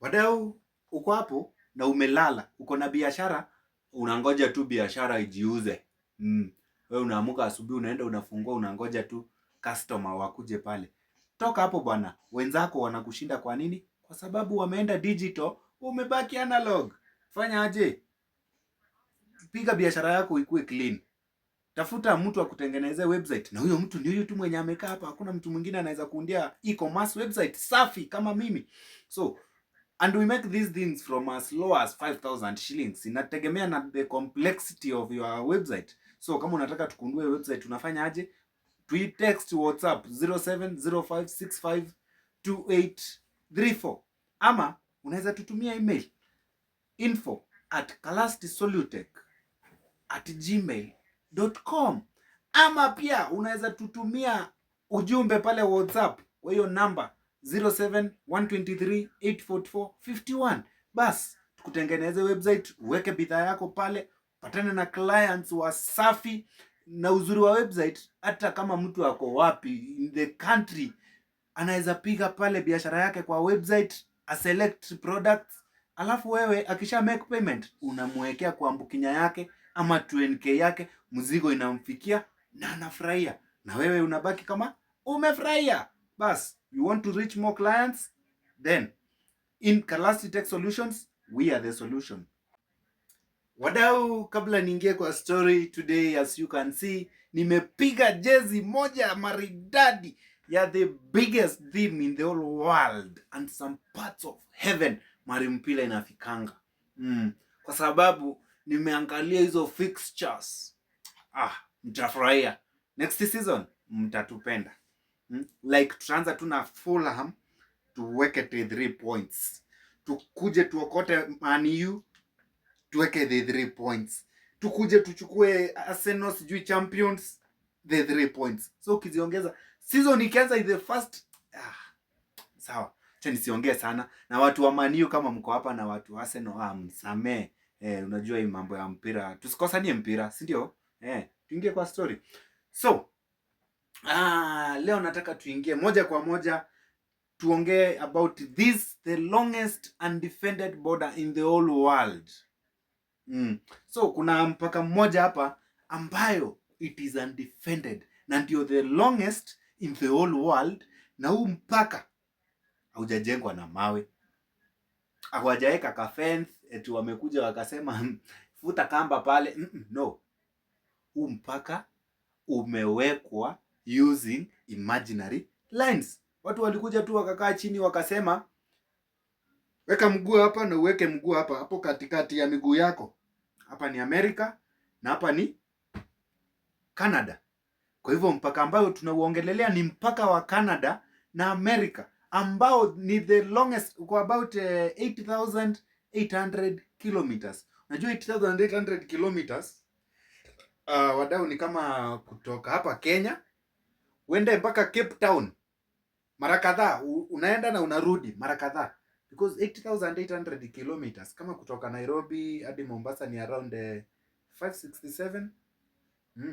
Wadau, uko hapo na umelala, uko na biashara, unangoja tu biashara ijiuze. Wewe unaamuka asubuhi, unaenda unafungua, unangoja tu customer wakuje pale. Toka hapo bwana, wenzako wanakushinda kwa nini? Kwa sababu wameenda digital, umebaki analog. Fanya aje? Piga biashara yako ikuwe clean. Tafuta mtu akutengenezea website, na huyo mtu ndio huyo tu mwenye amekaa hapa. Hakuna mtu mwingine anaweza kuundia e-commerce website safi kama mimi. So and we make these things from as low as 5,000 shillings. Inategemea na the complexity of your website. So kama unataka tukundue website, unafanya aje? Text WhatsApp 0705652834 ama unaweza tutumia email info@kalastisolutek@gmail.com ama pia unaweza tutumia ujumbe pale WhatsApp kwa hiyo namba 0712384451. Bas, tukutengeneze website, uweke bidhaa yako pale, patane na clients wasafi. Na uzuri wa website, hata kama mtu ako wapi in the country, anaweza piga pale biashara yake kwa website, a select products, alafu wewe akisha make payment unamwekea kwa mbukinya yake ama 2NK yake, mzigo inamfikia na anafurahia, na wewe unabaki kama umefurahia. Bas, you want to reach more clients, then in Kalasti Tech Solutions we are the solution. Wadau, kabla niingie kwa story today, as you can see, nimepiga jezi moja maridadi ya the biggest theme in the whole world and some parts of heaven mari mpira inafikanga. Kwa sababu nimeangalia hizo fixtures. Mtafurahia. Next season mtatupenda. Like tutaanza tu na Fulham, tuweke 3 points. Tukuje tuokote Man U, tuweke the 3 points. Tukuje tuchukue Arsenal sijui champions, the 3 points. So ukiziongeza season ikianza the first sawa. Acha nisiongee sana na watu wa Man U kama mko hapa na watu wa Arsenal, msamee. Unajua hii mambo ya mpira, tusikosanie mpira, si ndio? Tuingie kwa story. So leo nataka tuingie moja kwa moja tuongee about this, the longest undefended border in the whole world. So kuna mpaka mmoja hapa ambayo it is undefended na ndio the longest in the whole world, na huu mpaka haujajengwa na mawe, hawajaeka ka fence eti wamekuja wakasema futa kamba pale. No, huu mpaka umewekwa using imaginary lines. Watu walikuja tu wakakaa chini wakasema weka mguu hapa na uweke mguu hapa, hapo katikati ya miguu yako hapa ni Amerika na hapa ni Canada. Kwa hivyo mpaka ambao tunauongelelea ni mpaka wa Canada na Amerika, ambao ni the longest kwa about 8,800 kilometers. Unajua 8,800 kilometers, wadau, ni kama kutoka hapa Kenya uende mpaka Cape Town mara kadhaa, unaenda na unarudi mara kadhaa, because 8,800 kilometers kama kutoka Nairobi hadi Mombasa ni around 567.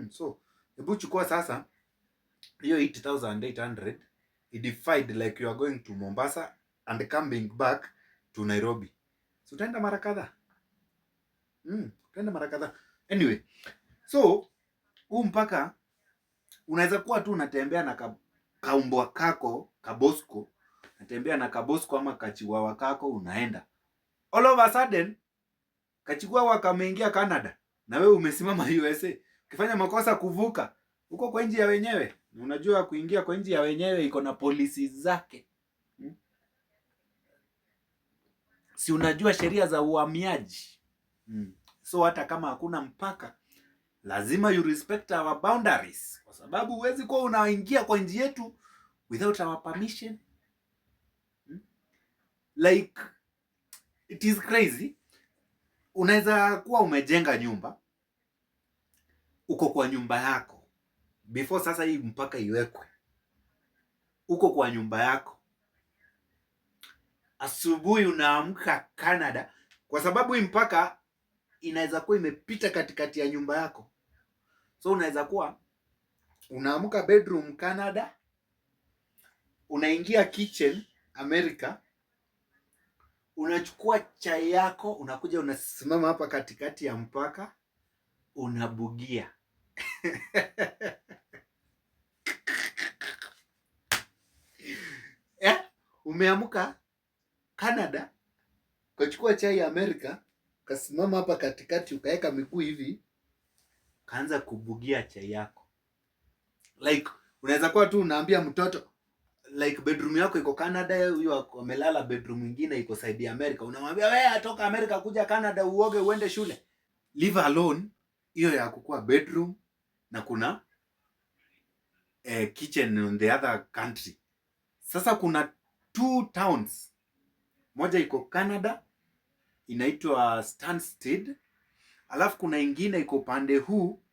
So hebu chukua sasa hiyo 8,800 divide like you are going to Mombasa and coming back to Nairobi, so utaenda mara kadhaa. Utaenda mara kadhaa. Anyway, so huu mpaka unaweza kuwa tu unatembea na kaumbwa kako kabosco, unatembea na kabosco ama kachiwawa kako, unaenda all of a sudden kachiwawa kameingia Canada na wewe umesimama USA. Ukifanya makosa kuvuka huko kwa nchi ya wenyewe, unajua kuingia kwa nchi ya wenyewe iko na policies zake. Si unajua sheria za uhamiaji. So hata kama hakuna mpaka, lazima you respect our boundaries, kwa sababu huwezi kuwa unaingia kwa nchi yetu without our permission. Like it is crazy. Unaweza kuwa umejenga nyumba, uko kwa nyumba yako before sasa hii mpaka iwekwe, uko kwa nyumba yako, asubuhi unaamka Canada, kwa sababu hii mpaka inaweza kuwa imepita katikati ya nyumba yako. So unaweza kuwa unaamka bedroom Canada, unaingia kitchen America, unachukua chai yako, unakuja unasimama hapa katikati ya mpaka, unabugia. Umeamka Canada, ukachukua chai ya Amerika, ukasimama hapa katikati, ukaweka miguu hivi, kaanza kubugia chai yako. Like unaweza kuwa tu unaambia mtoto like bedroom yako iko Canada, huyo amelala bedroom nyingine iko side ya America, unamwambia wewe atoka America kuja Canada uoge uende shule. Leave alone hiyo ya kukua bedroom na kuna kitchen on the other country. Sasa kuna 2 towns, moja iko Canada inaitwa Stansted, alafu kuna ingine iko pande huu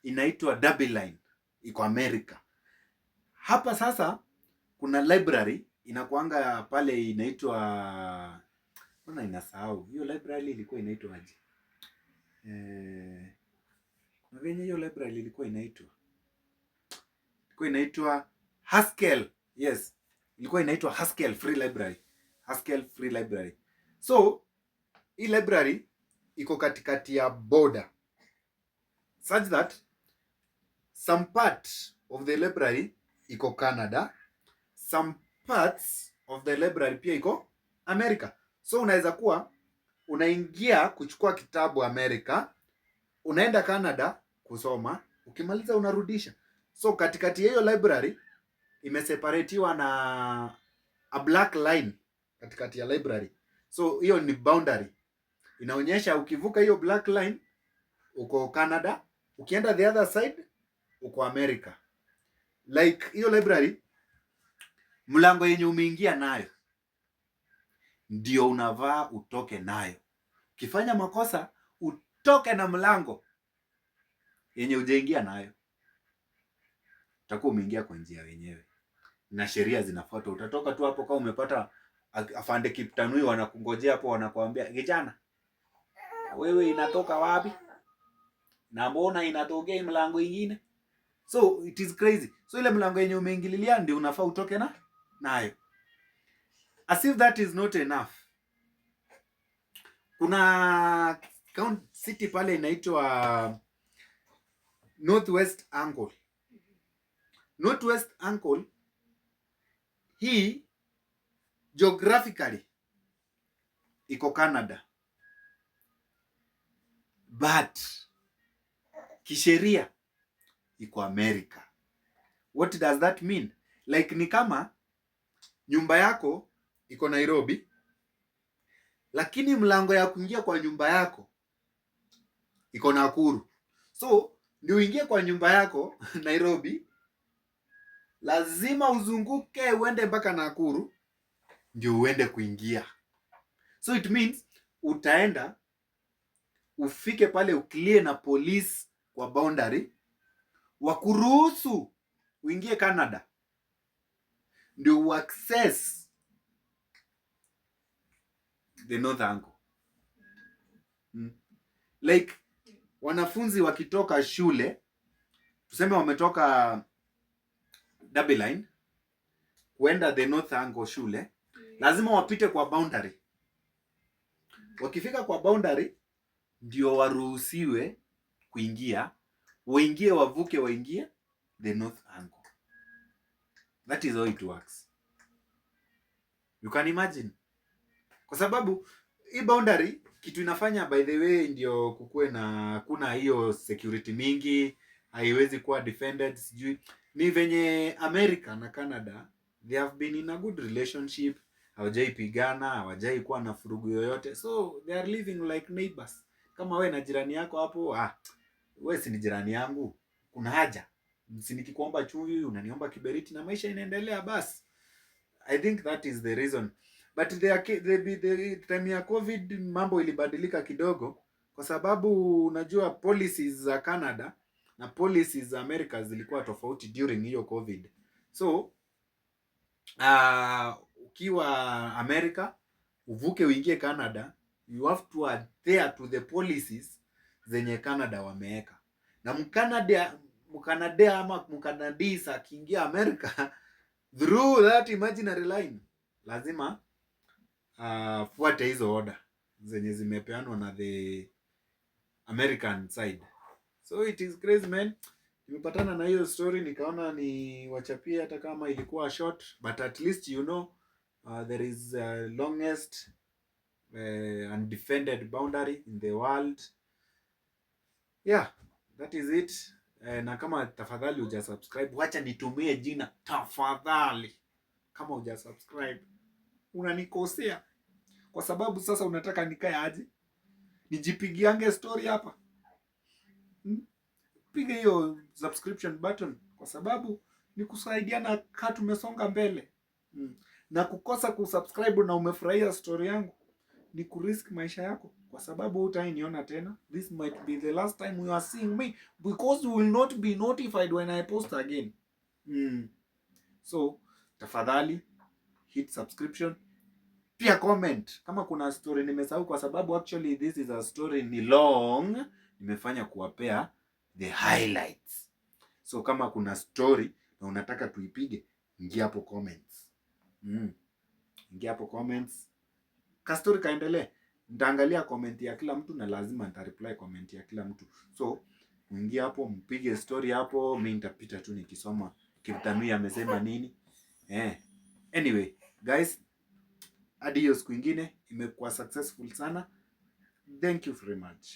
inaitwa Dublin iko America. Hapa sasa kuna library inakuanga pale inaitwa, mbona inasahau hiyo library ilikuwa inaitwa aje? Kuna venye hiyo library ilikuwa inaitwa Haskell. Yes, ilikuwa inaitwa Haskell Free Library. Haskell Free Library. So hii library iko katikati ya border such that some part of the library iko Canada, some parts of the library pia iko America. So unaweza kuwa unaingia kuchukua kitabu America, unaenda Canada kusoma, ukimaliza unarudisha. So katikati ya hiyo library imeseparatiwa na a black line katikati ya library. So hiyo ni boundary. Inaonyesha ukivuka hiyo black line uko Canada, ukienda the other side uko America. Like hiyo library, mlango yenye umeingia nayo ndio unavaa utoke nayo. Ukifanya makosa utoke na mlango yenye hujaingia nayo, utakuwa umeingia kwa njia wenyewe na sheria zinafuatwa. Utatoka tu hapo kama umepata afande Kiptanui wanakungojea hapo, wanakuambia kijana, wewe inatoka wapi? Na mbona inatokea mlango ingine? So it is crazy. So ile mlango yenye umeingililia ndio unafaa utoke nayo. As if that is not enough. Kuna city pale inaitwa Northwest Angle. Northwest Angle hii geographically iko Canada, but kisheria iko America. What does that mean? Like ni kama nyumba yako iko Nairobi, lakini mlango ya kuingia kwa nyumba yako iko Nakuru. So ndio uingie kwa nyumba yako Nairobi, lazima uzunguke uende mpaka Nakuru ndio uende kuingia. So it means utaenda ufike pale uklie na police kwa boundary, wakuruhusu uingie Canada ndio uaccess the North Angle. Like wanafunzi wakitoka shule, tuseme wametoka Dublin kuenda the North Angle shule, lazima wapite kwa boundary. Wakifika kwa boundary ndio waruhusiwe kuingia, waingie wavuke waingie the North Angle. That is how it works. You can imagine. Kwa sababu hii boundary kitu inafanya, by the way, ndio kukue na kuna hiyo security mingi, haiwezi kuwa defended. Sijui ni venye America na Canada they have been in a good relationship, hawajai pigana, hawajai kuwa na furugu yoyote, so they are living like neighbors. Kama we na jirani yako hapo, wewe si ni jirani yangu, kuna haja si nikikuomba chumvi unaniomba kiberiti na maisha inaendelea basi. I think that is the reason. But the time ya COVID mambo ilibadilika kidogo, kwa sababu unajua policies za Canada na policies za America zilikuwa tofauti during hiyo COVID. So ukiwa America uvuke uingie Canada, you have to adhere to the policies zenye Canada wameweka. Na Mkanada ama Mkanadisa akiingia America through that imaginary line, lazima fuate hizo order zenye zimepeanwa na the American side. So it is crazy man. Nimepatana na hiyo story nikaona ni wachapie hata kama ilikuwa short, but at least you know there is longest undefended boundary in the world. Yeah, that is it. Na kama tafadhali uja subscribe, wacha nitumie jina tafadhali. Kama uja subscribe unanikosea, kwa sababu sasa unataka nikae aje nijipigiange story hapa? Piga hiyo subscription button, kwa sababu ni kusaidiana kaa tumesonga mbele. Na kukosa kusubscribe na umefurahia story yangu ni kurisk maisha yako, kwa sababu hutainiona tena. This might be the last time you are seeing me, because you will not be notified when I post again. So tafadhali hit subscription, pia comment kama kuna story nimesahau, kwa sababu actually this is a story ni long, nimefanya kuwapea the highlights. So kama kuna story na unataka tuipige, ingia hapo comments. Ingia hapo comments. Ka story kaendelee. Nitaangalia comment ya kila mtu na lazima nitareply comment ya kila mtu. So ingia hapo mpige story hapo, mimi nitapita tu nikisoma Kiptanui amesema nini. Anyway, guys, hadi hiyo siku ingine, imekuwa successful sana. Thank you very much.